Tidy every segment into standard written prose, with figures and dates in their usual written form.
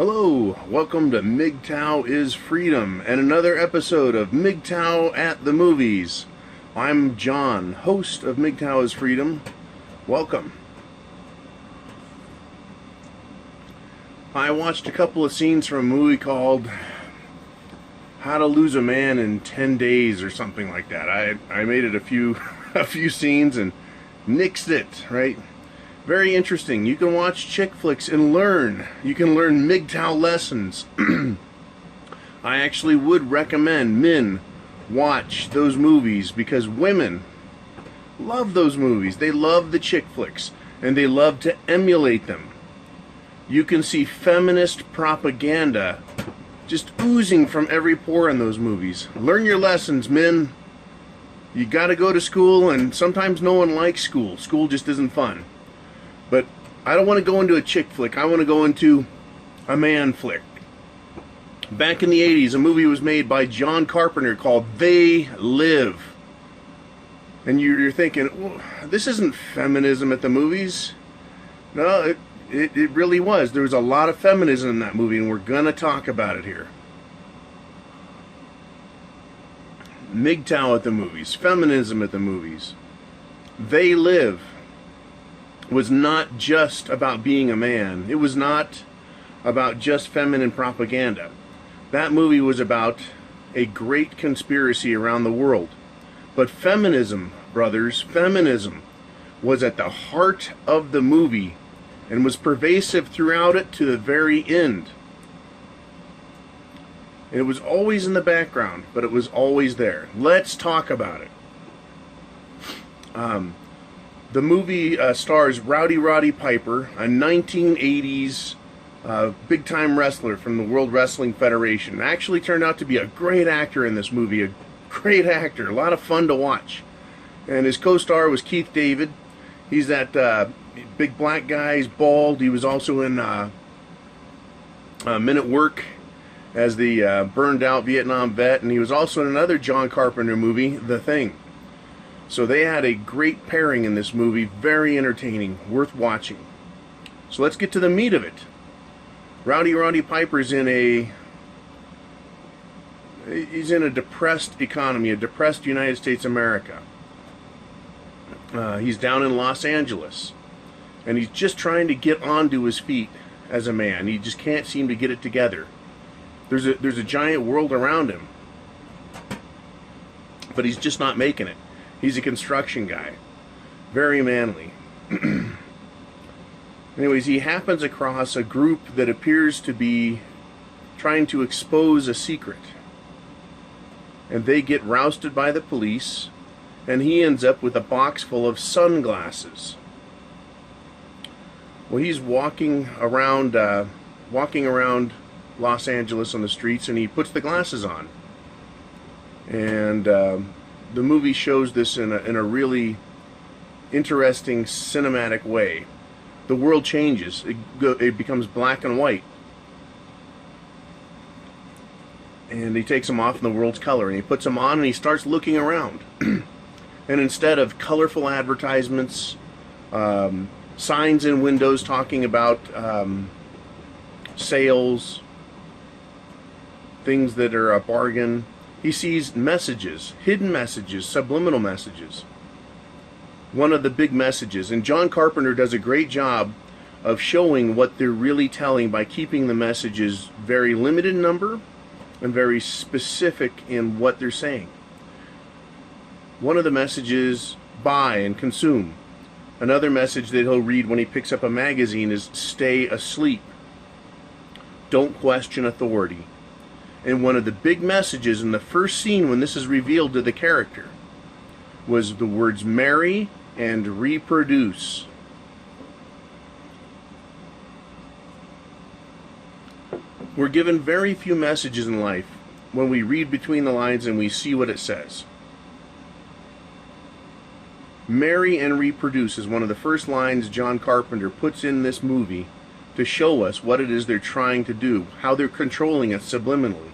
Hello, welcome to Mgtow is Freedom and another episode of Mgtow at the Movies. I'm John, host of Mgtow is Freedom. Welcome. I watched a couple of scenes from a movie called How to Lose a Man in 10 Days or something like that. I made it a few scenes and nixed it, right? Very interesting. You can watch chick flicks and learn. You can learn Mgtow lessons. I actually would recommend men watch those movies because women love those movies. They love the chick flicks and they love to emulate them. You can see feminist propaganda just oozing from every pore in those movies. Learn your lessons, men. You gotta go to school, and sometimes no one likes school. School just isn't fun. But I don't want to go into a chick flick. I want to go into a man flick. Back in the 80s, a movie was made by John Carpenter called They Live. And you're thinking, well, this isn't feminism at the movies. No, it really was. There was a lot of feminism in that movie, and we're going to talk about it here. Mgtow at the movies. Feminism at the movies. They Live was not just about being a man. It was not about just feminine propaganda. That movie was about a great conspiracy around the world. But feminism, brothers, feminism was at the heart of the movie and was pervasive throughout it to the very end. It was always in the background, but it was always there. Let's talk about it. The movie stars Rowdy Roddy Piper, a 1980s big-time wrestler from the World Wrestling Federation. Actually turned out to be a great actor in this movie, a great actor, a lot of fun to watch. And his co-star was Keith David. He's that big black guy, he's bald. He was also in Men at Work as the burned-out Vietnam vet, and he was also in another John Carpenter movie, The Thing. So they had a great pairing in this movie, very entertaining, worth watching. So let's get to the meat of it. Rowdy Roddy Piper's in a depressed economy, a depressed United States of America. He's down in Los Angeles, and he's just trying to get onto his feet as a man. He just can't seem to get it together. There's a giant world around him, but he's just not making it. He's a construction guy. Very manly. Anyways, he happens across a group that appears to be trying to expose a secret. And they get rousted by the police, and he ends up with a box full of sunglasses. Well, he's walking around Los Angeles on the streets, and he puts the glasses on. And the movie shows this in a really interesting cinematic way. The world changes. It becomes black and white. And he takes them off in the world's color, and he puts them on, and he starts looking around. And instead of colorful advertisements, signs in windows talking about sales, things that are a bargain, he sees messages, hidden messages, subliminal messages. One of the big messages, and John Carpenter does a great job of showing what they're really telling by keeping the messages very limited in number and very specific in what they're saying. One of the messages, buy and consume. Another message that he'll read when he picks up a magazine is stay asleep. Don't question authority. And one of the big messages in the first scene when this is revealed to the character was the words marry and reproduce. We're given very few messages in life when we read between the lines and we see what it says. Marry and reproduce is one of the first lines John Carpenter puts in this movie to show us what it is they're trying to do, how they're controlling it subliminally.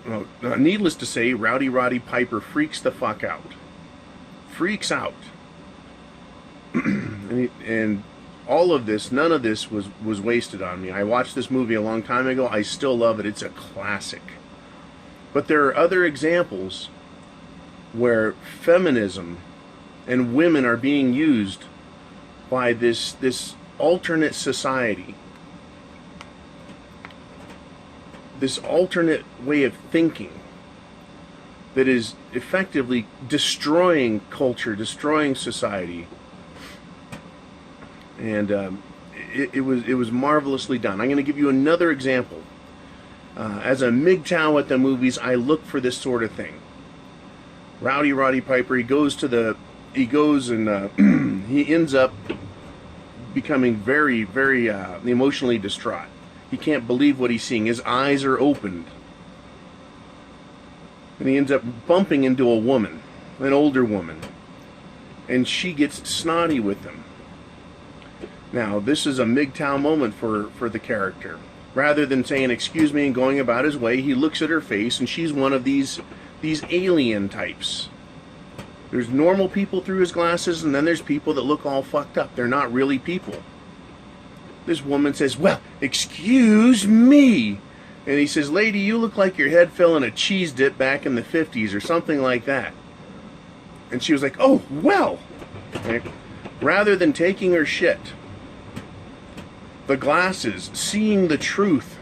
Well, needless to say, Rowdy Roddy Piper freaks the fuck out. Freaks out. and all of this, none of this was wasted on me. I watched this movie a long time ago. I still love it. It's a classic. But there are other examples where feminism and women are being used by this alternate society, this alternate way of thinking that is effectively destroying culture, destroying society. And it was marvelously done. I'm going to give you another example. As a Mgtow at the movies, I look for this sort of thing. Rowdy Roddy Piper, he goes and he ends up becoming very, very emotionally distraught. He can't believe what he's seeing. His eyes are opened. And he ends up bumping into a woman, an older woman. And she gets snotty with him. Now, this is a Mgtow moment for the character. Rather than saying, excuse me, and going about his way, he looks at her face, and she's one of these alien types. There's normal people through his glasses, and then there's people that look all fucked up. They're not really people. This woman says, well, excuse me. And he says, lady, you look like your head fell in a cheese dip back in the 50s or something like that. And she was like, oh, well. Okay. Rather than taking her shit, the glasses, seeing the truth,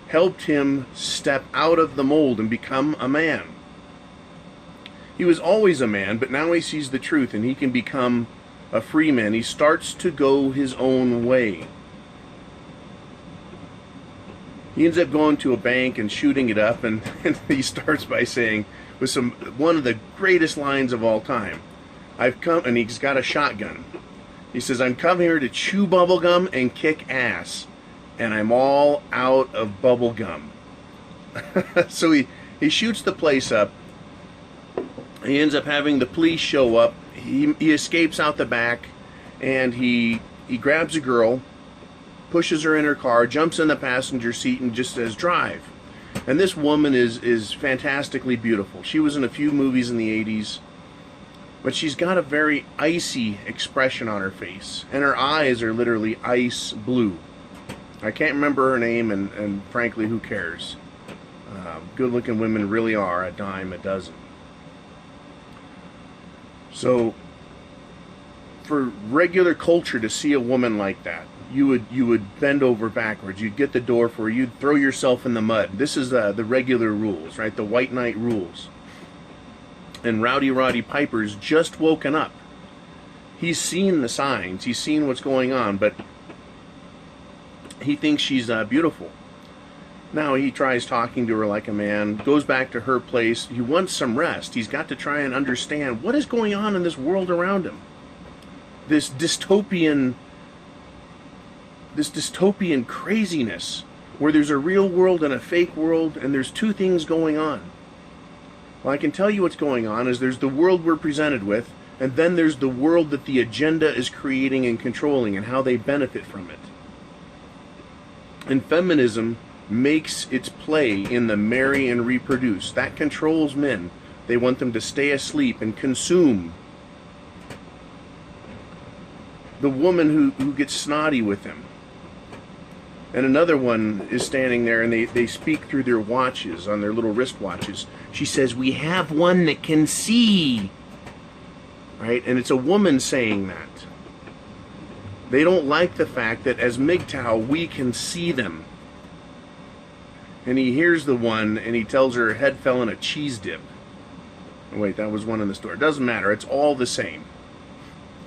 helped him step out of the mold and become a man. He was always a man, but now he sees the truth and he can become a free man. He starts to go his own way. He ends up going to a bank and shooting it up, and he starts by saying, with one of the greatest lines of all time, I've come, and he's got a shotgun. He says, I'm coming here to chew bubblegum and kick ass, and I'm all out of bubblegum. So he shoots the place up. He ends up having the police show up. He escapes out the back, and he grabs a girl, pushes her in her car, jumps in the passenger seat, and just says, drive. And this woman is fantastically beautiful. She was in a few movies in the 80s. But she's got a very icy expression on her face. And her eyes are literally ice blue. I can't remember her name, and frankly, who cares? Good-looking women really are a dime a dozen. So, for regular culture to see a woman like that, you would bend over backwards. You'd get the door for her. You'd throw yourself in the mud. This is the regular rules, right? The white knight rules. And Rowdy Roddy Piper's just woken up. He's seen the signs. He's seen what's going on, but he thinks she's beautiful. Now he tries talking to her like a man, goes back to her place. He wants some rest. He's got to try and understand what is going on in this world around him. This dystopian craziness where there's a real world and a fake world, and there's two things going on. Well, I can tell you what's going on is there's the world we're presented with, and then there's the world that the agenda is creating and controlling and how they benefit from it. And feminism makes its play in the marry and reproduce. That controls men. They want them to stay asleep and consume. The woman who gets snotty with him. And another one is standing there, and they speak through their watches, on their little wristwatches. She says, we have one that can see. Right? And it's a woman saying that. They don't like the fact that as Mgtow, we can see them. And he hears the one, and he tells her head fell in a cheese dip. Oh, wait, that was one in the store. It doesn't matter. It's all the same.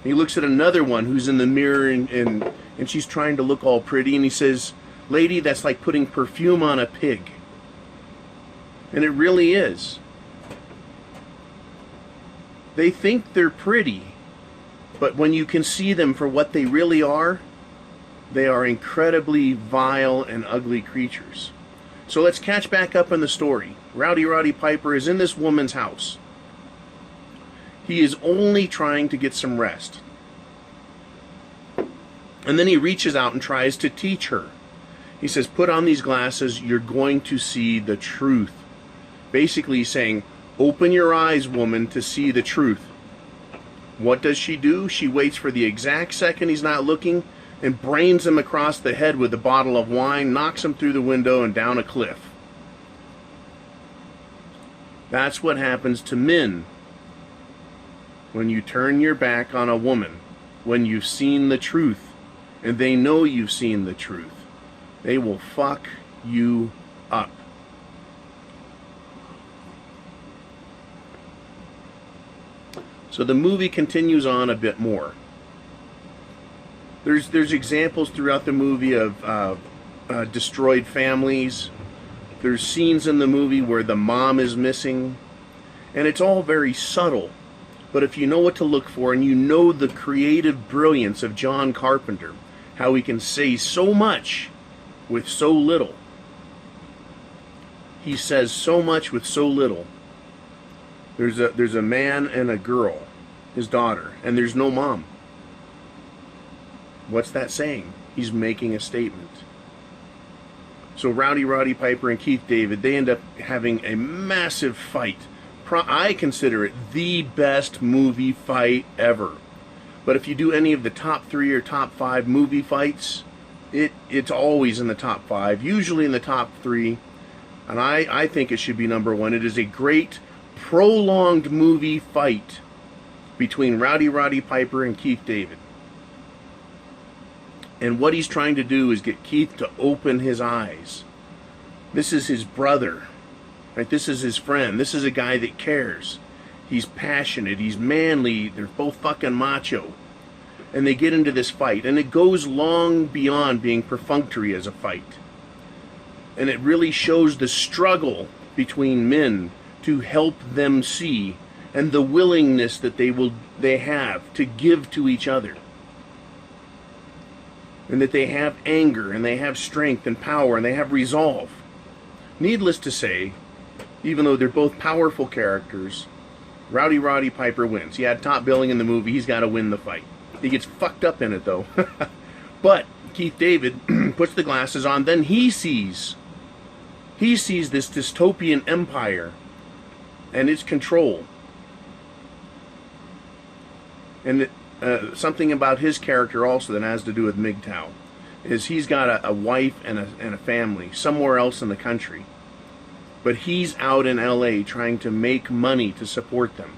He looks at another one who's in the mirror, and she's trying to look all pretty, and he says, lady, that's like putting perfume on a pig. And it really is. They think they're pretty, but when you can see them for what they really are incredibly vile and ugly creatures. So let's catch back up in the story. Rowdy Roddy Piper is in this woman's house. He is only trying to get some rest. And then he reaches out and tries to teach her. He says, put on these glasses, you're going to see the truth. Basically saying, open your eyes, woman, to see the truth. What does she do? She waits for the exact second he's not looking and brains him across the head with a bottle of wine, knocks him through the window and down a cliff. That's what happens to men when you turn your back on a woman, when you've seen the truth, and they know you've seen the truth. They will fuck you up. So the movie continues on a bit more. There's examples throughout the movie of destroyed families. There's scenes in the movie where the mom is missing. And it's all very subtle. But if you know what to look for, and you know the creative brilliance of John Carpenter, how he can say so much with so little. He says so much with so little. There's a man and a girl, his daughter, and there's no mom. What's that saying? He's making a statement. So Roddy Piper and Keith David, they end up having a massive fight. I consider it the best movie fight ever. But if you do any of the top 3 or top 5 movie fights, it's always in the top 5, usually in the top 3. And I think it should be number 1. It is a great, prolonged movie fight between Roddy Piper and Keith David. And what he's trying to do is get Keith to open his eyes. This is his brother. Right? This is his friend. This is a guy that cares. He's passionate. He's manly. They're both fucking macho. And they get into this fight. And it goes long beyond being perfunctory as a fight. And it really shows the struggle between men to help them see, and the willingness that they have to give to each other. And that they have anger, and they have strength and power, and they have resolve. Needless to say, even though they're both powerful characters, Roddy Piper wins. He had top billing in the movie. He's got to win the fight. He gets fucked up in it, though. But Keith David puts the glasses on. Then he sees this dystopian empire and its control. And something about his character also that has to do with Mgtow is he's got a wife and a family somewhere else in the country. But he's out in LA trying to make money to support them.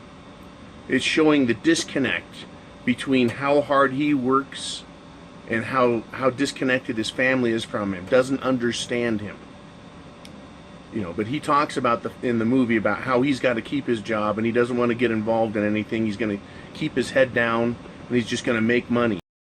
It's showing the disconnect between how hard he works and how disconnected his family is from him. Doesn't understand him. You know, but he talks about in the movie about how he's got to keep his job and he doesn't want to get involved in anything. He's going to keep his head down and he's just going to make money.